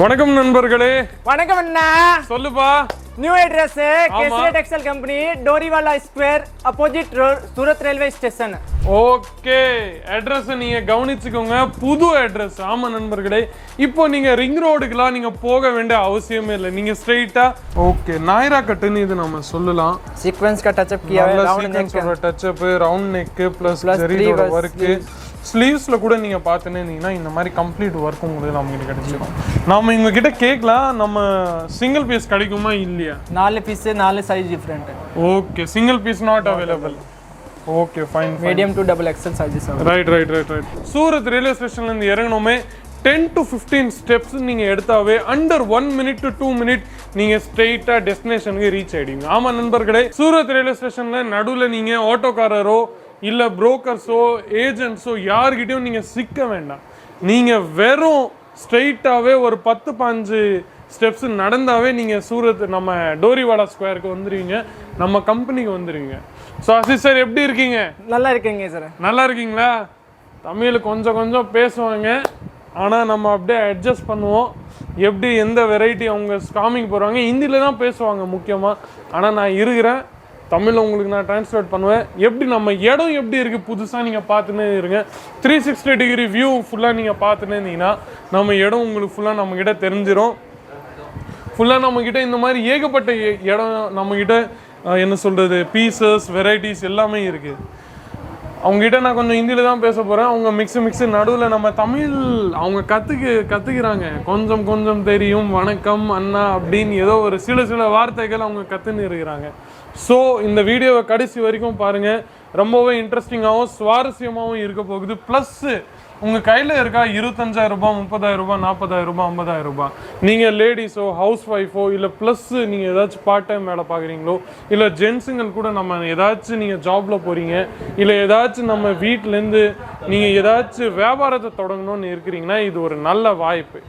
வணக்கம் நண்பர்களே. வணக்கம் அண்ணா. சொல்லுப்பா. New address Kesariya textile company, Doriwala square, opposite road, Surat railway station. Okay, address நீங்க கவனிச்சுக்கோங்க. புது அட்ரஸ். ஆமா நண்பர்களே, இப்போ நீங்க ரிங் ரோடுக்குலாம் நீங்க போக வேண்டிய அவசியமே இல்லை. நீங்க ஸ்ட்ரைட்டா ஓகே நாயரா கட்டுன்னு இது நம்ம சொல்லலாம். சீக்வென்ஸ் का टचअप किया है, राउंड नेक का टचअप, राउंड नेक प्लस ஜரியோட வர்க். ஸ்லீவ்ஸ்ல கூட நீங்க பாத்துனீங்கன்னா இந்த மாதிரி கம்ப்ளீட் வர்க் உங்களுக்கு நம்ம கிட்ட கிடைச்சிடும். நாம இவங்க கிட்ட கேட்கலாம், நம்ம சிங்கிள் பீஸ் கிடைக்குமா இல்லையா? 4 piece 4 size different. Okay, single piece not available. Okay fine. Medium to double XL sizes. Right. Surat railway ஸ்டேஷன்ல இருந்து இறங்கணுமே 10 to 15 ஸ்டெப்ஸ் நீங்க எடுத்தாவே அண்டர் 1 minute to 2 minute நீங்க ஸ்ட்ரெயிட்டா டெஸ்டினேஷனுக்கு ரீச் ஆயிடுவீங்க. ஆமா நண்பர்களே, சூரத் ரயில்வே ஸ்டேஷன்ல நடுவுல நீங்க ஆட்டோக்காரரோ இல்ல புரோக்கர்ஸோ ஏஜென்ட்ஸோ யார்கிட்டயும் நீங்க சிக்க வேண்டாம். நீங்க வெறும் ஸ்ட்ரெயிட்டாவே ஒரு 10-15 ஸ்டெப்ஸ் நடந்தாவே நீங்க சூரத் நம்ம டோரிவாலா ஸ்கொயருக்கு வந்துருவீங்க, நம்ம கம்பெனிக்கு வந்துருவீங்க. ஸோ அசிஸ் சார் எப்படி இருக்கீங்க? நல்லா இருக்கீங்க சார். நல்லா இருக்கீங்களா? தமிழ் கொஞ்சம் கொஞ்சம் பேசுவாங்க, ஆனால் நம்ம அப்படியே அட்ஜஸ்ட் பண்ணுவோம். எப்படி எந்த வெரைட்டி அவங்க காமிக்க போகிறாங்க ஹிந்தியில் தான் பேசுவாங்க முக்கியமாக. ஆனால் நான் இருக்கிறேன், தமிழில் உங்களுக்கு நான் டிரான்ஸ்லேட் பண்ணுவேன். எப்படி நம்ம இடம் எப்படி இருக்குது புதுசாக நீங்கள் பார்த்துன்னே இருங்க. 360 டிகிரி வியூ ஃபுல்லாக நீங்கள் பார்த்துன்னே இருந்தீங்கன்னா நம்ம இடம் உங்களுக்கு ஃபுல்லாக நம்மக்கிட்ட தெரிஞ்சிடும். ஃபுல்லாக நம்மக்கிட்ட இந்த மாதிரி ஏகப்பட்ட இடம் நம்மக்கிட்ட என்ன சொல்கிறது, பீசஸ் வெரைட்டிஸ் எல்லாமே இருக்குது. அவங்ககிட்ட நான் கொஞ்சம் ஹிந்தியில் தான் பேச போகிறேன். அவங்க மிக்ஸு நடுவில் நம்ம தமிழ் அவங்க கற்றுக்கிறாங்க. கொஞ்சம் தெரியும், வணக்கம் அண்ணா அப்படின்னு ஏதோ ஒரு சில வார்த்தைகள் அவங்க கற்றுன்னு இருக்கிறாங்க. ஸோ இந்த வீடியோவை கடைசி வரைக்கும் பாருங்கள். ரொம்பவே இன்ட்ரெஸ்டிங்காகவும் சுவாரஸ்யமாகவும் இருக்க போகுது. ப்ளஸ்ஸு உங்கள் கையில் இருக்கா 25,000 ரூபாய், 30,000 ரூபாய், 40,000 ரூபாய், 50,000 ரூபாய், நீங்கள் லேடிஸோ ஹவுஸ் ஒய்ஃபோ இல்லை ப்ளஸ்ஸு நீங்கள் ஏதாச்சும் பார்ட் டைம் வேலை பார்க்குறீங்களோ இல்லை ஜென்ஸுங்கள் கூட நம்ம ஏதாச்சும் நீங்கள் ஜாபில் போகிறீங்க இல்லை ஏதாச்சும் நம்ம வீட்டிலேருந்து நீங்கள் ஏதாச்சும் வியாபாரத்தை தொடங்கணும்னு இருக்கிறீங்கன்னா இது ஒரு நல்ல வாய்ப்பு.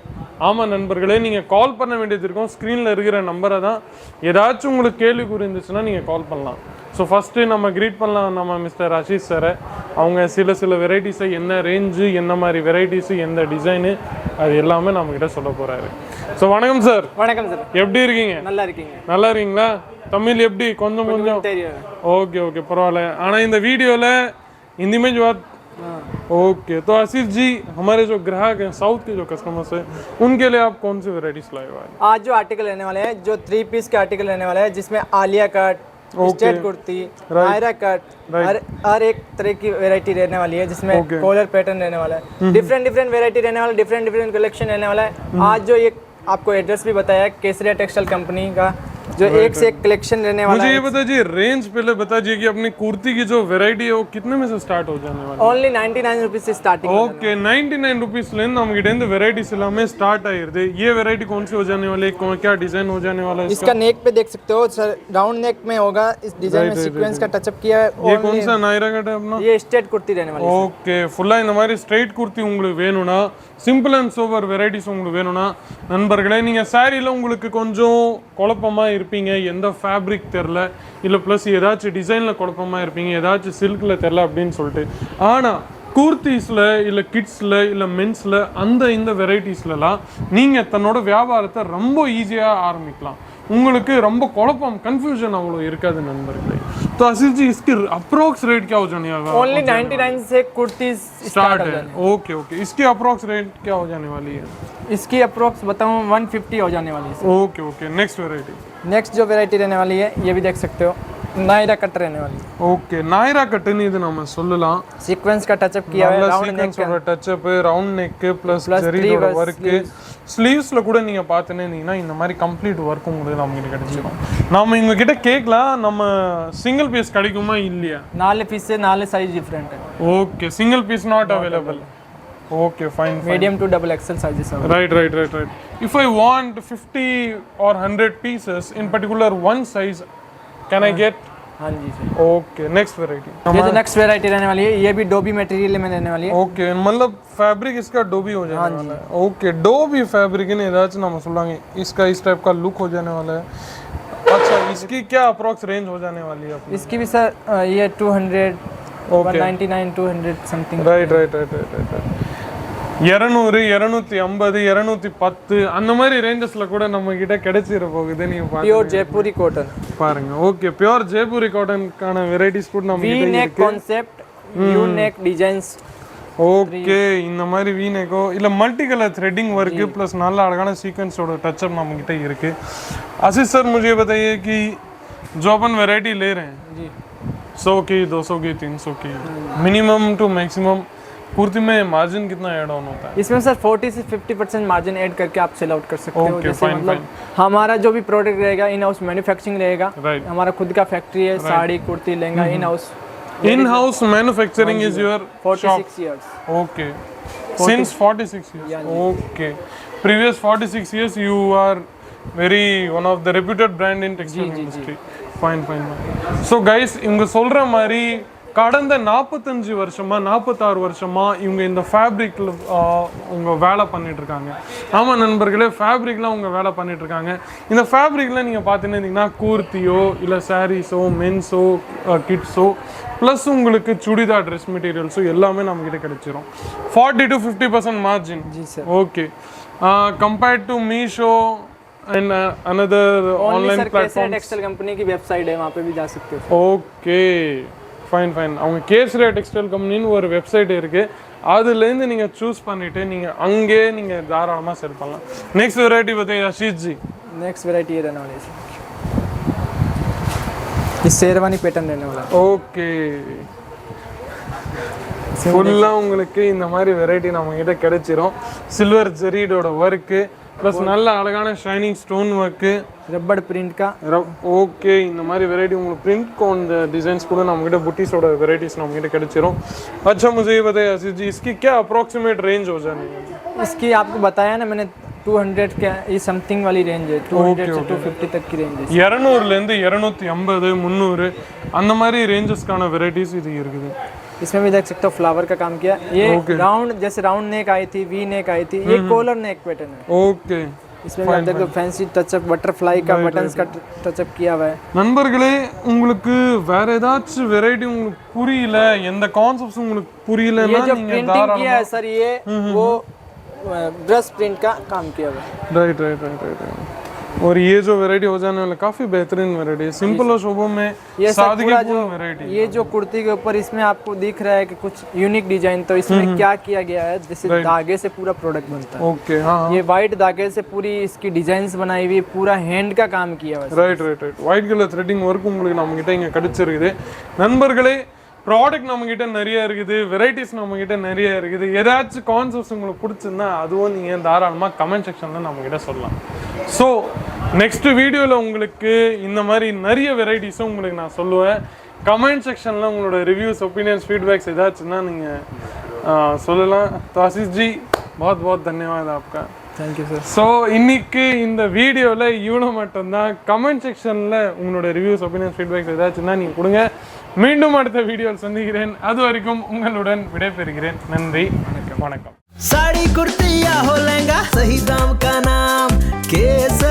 ஆமாம் நண்பர்களே, நீங்கள் கால் பண்ண வேண்டியது இருக்கும். ஸ்க்ரீனில் இருக்கிற நம்பரை தான். ஏதாச்சும் உங்களுக்கு கேள்வி இருந்துச்சுன்னா நீங்கள் கால் பண்ணலாம். ஸோ ஃபஸ்ட்டு நம்ம க்ரீட் பண்ணலாம் நம்ம மிஸ்டர் ஆஷிஷ் சாரை. அவங்க சில வெரைட்டிஸை என்ன ரேஞ்சு, என்ன மாதிரி வெரைட்டிஸு, எந்த டிசைனு, அது எல்லாமே நம்மக்கிட்ட சொல்ல போகிறாரு. ஸோ வணக்கம் சார். வணக்கம் சார். எப்படி இருக்கீங்க? நல்லா இருக்கீங்க. நல்லா இருக்கீங்களா? தமிழ் எப்படி கொஞ்சம் ஓகே பரவாயில்ல. ஆனால் இந்த வீடியோவில் हिंदी में जो बात ओके, तो आशीष जी हमारे जो ग्राहक हैं साउथ के जो कस्टमर्स हैं उनके लिए आप कौन सी वेराइटीज लाए हुए हैं? आज जो आर्टिकल रहने वाले हैं, जो 3 पीस के आर्टिकल रहने वाले हैं, जिसमें Alia cut, straight kurti, Naira cut, हर एक तरह की वैरायटी रहने वाली है, जिसमें कॉलर पैटर्न रहने वाला है, डिफरेंट वैरायटी रहने वाला, डिफरेंट कलेक्शन रहने वाला है। आज जो ये आपको एड्रेस भी बताया है केसरिया टेक्सटाइल कंपनी का, जो एक से एक कलेक्शन रहने वाला है। मुझे ये बताइए रेंज पहले बताइए कि अपनी कुर्ती की जो वैरायटी है वो कितने में से स्टार्ट हो जाने वाली है? ओनली 99 रुपीस से स्टार्टिंग। ओके, 99 रुपीस ले हम गिटेंगे वेराइटीज எல்லாமே ஸ்டார்ட் ஆயிருது. ये वैरायटी कौन सी हो जाने वाली है, क्या डिजाइन हो जाने वाला है इसका? नेक पे देख सकते हो सर, राउंड नेक में होगा, इस डिजाइन में सीक्वेंस का टचअप किया है। ये कौन सा नायरा कट है अपना? ये स्ट्रेट कुर्ती रहने वाली है। ओके, ஃபுல்லா இந்த மாதிரி ஸ்ட்ரைட் குர்த்தி உங்களுக்கு வேணும்னா, சிம்பிள் அண்ட் சோவர் வெரைட்டிஸ் உங்களுக்கு வேணும்னா நண்பர்களே, நீங்க சாரியில் உங்களுக்கு கொஞ்சம் குழப்பமா இருப்பீங்க, எந்த ஃபேப்ரிக் தெரில இல்லை ப்ளஸ் ஏதாச்சும் டிசைனில் குழப்பமாக இருப்பீங்க, ஏதாச்சும் சில்கில் தெரில அப்படின்னு சொல்லிட்டு. ஆனால் கூர்த்திஸில் இல்லை கிட்ஸில் இல்லை மென்ஸில் இந்த வெரைட்டிஸ்லலாம் நீங்கள் தன்னோட வியாபாரத்தை ரொம்ப ஈஸியாக ஆரம்பிக்கலாம். உங்களுக்கு ரொம்ப குழப்பம் கன்फ्यूजन அவ்வளோ இருக்காது நண்பர்களே. तो आशीष जी इसकी अप्रोक्स रेट क्या हो जाने वाला? ओनली 99 से कुर्ती स्टार्ट है। ओके, इसकी अप्रोक्स रेट क्या हो जाने वाली है? इसकी अप्रोक्स बताऊं 150 हो जाने वाली है। Okay, next variety. नेक्स्ट जो वेराइटी रहने वाली है ये भी देख सकते हो, नायरा कट रहने वाली है। ओके, नायरा कटनी இது நம்ம சொல்லலாம். सीक्वेंस का टचअप किया है, राउंड नेक का टचअप, राउंड नेक प्लस ஜரியோட வர்க். ஸ்லீவ்ஸ்ல கூட நீங்க பார்த்துனே இருந்தீங்கன்னா இந்த மாதிரி கம்ப்ளீட் வர்க் உங்களுக்கு நம்ம கிட்ட கிடைச்சிடும். நாம இவங்க கிட்ட கேட்கலாம், நம்ம சிங்கிள் பீஸ் கிடைக்குமா இல்லையா? 4 पीस से 4 साइज डिफरेंट है। Okay, single piece not available. Okay, fine. Medium to double XL sizes are. Right. If I want 50 or 100 pieces in particular one size, can I get? हाँ जी sir. Okay, next variety. ये जो next variety रहने वाली है, ये भी Dobby material में रहने वाली है. Okay, मतलब फैब्रिक इसका डोबी हो जाने वाला है. Okay, डोबी फैब्रिक ने ஏதாச்சும் நம்ம சொல்றாங்க, इसका इस टाइप का लुक हो जाने वाला है. अच्छा, इसकी क्या अप्रोक्स रेंज हो जाने वाली है अपनी? इसकी भी सर ये 200, 199, 200 समथिंग. Right. 200 250 210 அந்த மாதிரி ரேஞ்சஸ்ல கூட நம்ம கிட்ட கிடைச்சிர போகுது. நீங்க பாருங்க பியூர் ஜெய்ப்பூரி காட்டன் பாருங்க. ஓகே, பியூர் ஜெய்ப்பூரி காட்டனுக்கான வெரைட்டிஸ் கூட நம்ம கிட்ட இருக்கு. V neck concept, U neck designs. Okay, இந்த மாதிரி V neckோ இல்ல multi colour threading work plus நல்ல அழகான சீக்வென்ஸோட टच अप நம்ம கிட்ட இருக்கு. आशीष सर मुझे बताइए कि जो अपन वैरायटी ले रहे हैं जी 100 की 200 की 300 की मिनिमम टू मैक्सिमम कुर्ती में मार्जिन कितना ऐड ऑन होता है? इसमें सर 40 से 50% मार्जिन ऐड करके आप सेल आउट कर सकते हो। जैसे मतलब हमारा जो भी प्रोडक्ट रहेगा इन हाउस मैन्युफैक्चरिंग रहेगा, हमारा खुद का फैक्ट्री है, sari kurti lehenga in house manufacturing is your 46 years. Okay, since 46 years. Okay, previous 46 years you are very one of the reputed brand in textile industry. Fine. So guys, இவங்க சொல்ற மாதிரி கடந்த 45 வருஷமா 46 வருஷமா இவங்க இந்த ஃபேப்ரிக்ல உங்க வேலை பண்ணிட்டு இருக்காங்க. ஆமா நண்பர்களே, ஃபேப்ரிக்ல உங்க வேலை பண்ணிட்டு இருக்காங்க. இந்த ஃபேப்ரிக்ல நீங்க பாத்தீங்கன்னா கூர்த்தியோ இல்ல சாரீஸோ மென்ஸோ கிட்ஸோ ப்ளஸ் உங்களுக்கு சுடிதார் ட்ரெஸ் மெட்டீரியல்ஸோ எல்லாமே நம்ம கிட்ட கிடைச்சிரும். 40 to 50% மார்ஜின். जी sir. Okay, compared to Meesho and another online platform. Textile company की वेबसाइट है, वहां पे भी जा सकते हो. Okay, fine. அவங்க கேசரியா டெக்ஸ்டைல் கம்பெனின்னு ஒரு வெப்சைட் இருக்கு, அதுலேருந்து நீங்கள் சூஸ் பண்ணிட்டு நீங்கள் அங்கே நீங்கள் தாராளமாக செல் பண்ணலாம். நெக்ஸ்ட் வெரைட்டி பார்த்தீங்கன்னா आशीष जी, नेक्स्ट वेराइटी ये रहने वाली है, ये शेरवानी पैटर्न रहने वाला है. ஓகே, ஃபுல்லாக உங்களுக்கு இந்த மாதிரி வெரைட்டி நம்ம கிட்ட கிடைச்சிரும். சில்வர் ஜெரீடோட ஒர்க்கு ப்ளஸ் நல்ல அழகான ஷைனிங் ஸ்டோன் ஒர்க்கு, रबड़ प्रिंट का. ஓகே, இந்த மாதிரி வெரைட்டி உங்களுக்கு பிரிண்ட் கோன் डिजाइन्स கூட நம்ம கிட்ட बुटीसோட வெரைட்டிஸ் நம்ம கிட்ட கிடைச்சிரும். अच्छा मुझे ये बताइए आशीष जी, इसकी क्या अप्रोक्सीमेट रेंज हो जानी है? इसकी आपको बताया ना मैंने 200 के ये समथिंग वाली रेंज है, 200 से 250 तक की रेंज है. 200 ல இருந்து 250 300 அந்த மாதிரி ரேஞ்சஸ்க்கான வெரைட்டிஸ் இது இருக்குது. इसमें भी देख सकते हो फ्लावर का काम किया. ये राउंड जैसे राउंड नेक आई थी, वी नेक आई थी, ये कॉलर नेक पैटर्न है. ओके, इसमें भी आप देखो फैंसी टचअप बटरफ्लाई का बटन्स का टचअप किया हुआ है. நண்பர்களே, உங்களுக்கு வேற ஏதாச்சும் வெரைட்டி உங்களுக்கு புரியல, எந்த கான்செப்ட்ஸ் உங்களுக்கு புரியலன்னா நீங்க प्रिंटिंग किया है सर, ये वो ब्रश प्रिंट का काम किया हुआ है. राइट. और ये जो वैरायटी हो जाने वाला काफी बेहतरीन वैरायटी है, सिंपल और शोभा में ये सादगीपूर्ण वैरायटी. ये जो कुर्ती के ऊपर इसमें आपको दिख रहा है कि कुछ यूनिक डिजाइन, तो इसमें क्या किया गया है, जैसे धागे से पूरा प्रोडक्ट बनता है. ओके, हाँ, ये वाइट धागे से पूरी इसकी डिजाइन्स बनाई हुई, पूरा हैंड का काम किया हुआ है. Right. White colour threading work உங்களுக்கு நம்ம கிட்ட இங்க கிடைச்சிருக்குது. நண்பர்களே, ப்ராடக்ட் நம்ம கிட்ட நிறைய இருக்குது, வெரைட்டிஸ் நம்ம கிட்ட நிறைய இருக்குது. ஏதாச்சும் கான்செப்ட்ஸ் உங்களுக்கு பிடிச்சிருந்தா அதுவும் நீங்கள் தாராளமாக கமெண்ட் செக்ஷனில் நம்ம கிட்ட சொல்லலாம். ஸோ நெக்ஸ்ட் வீடியோவில் உங்களுக்கு இந்த மாதிரி நிறைய வெரைட்டிஸும் உங்களுக்கு நான் சொல்லுவேன். கமெண்ட் செக்ஷனில் உங்களோட ரிவ்யூஸ், ஒப்பீனியன்ஸ், ஃபீட்பேக்ஸ் ஏதாச்சுன்னா நீங்கள் சொல்லலாம். तो आशीष जी बहुत बहुत धन्यवाद आपका. Thank you sir. ஸோ இன்னைக்கு இந்த வீடியோவில் இவ்வளோ மட்டும்தான். கமெண்ட் செக்ஷனில் உங்களோட ரிவ்யூஸ், ஒப்பீனியன்ஸ், ஃபீட்பேக்ஸ் ஏதாச்சுன்னா நீங்கள் கொடுங்க. மீண்டும் அடுத்த வீடியோவில் சந்திக்கிறேன். அது வரைக்கும் உங்களுடன் விடைபெறுகிறேன். நன்றி, வணக்கம். साड़ी कुर्ती या हो लहंगा, सही दाम का नाम केसरिया.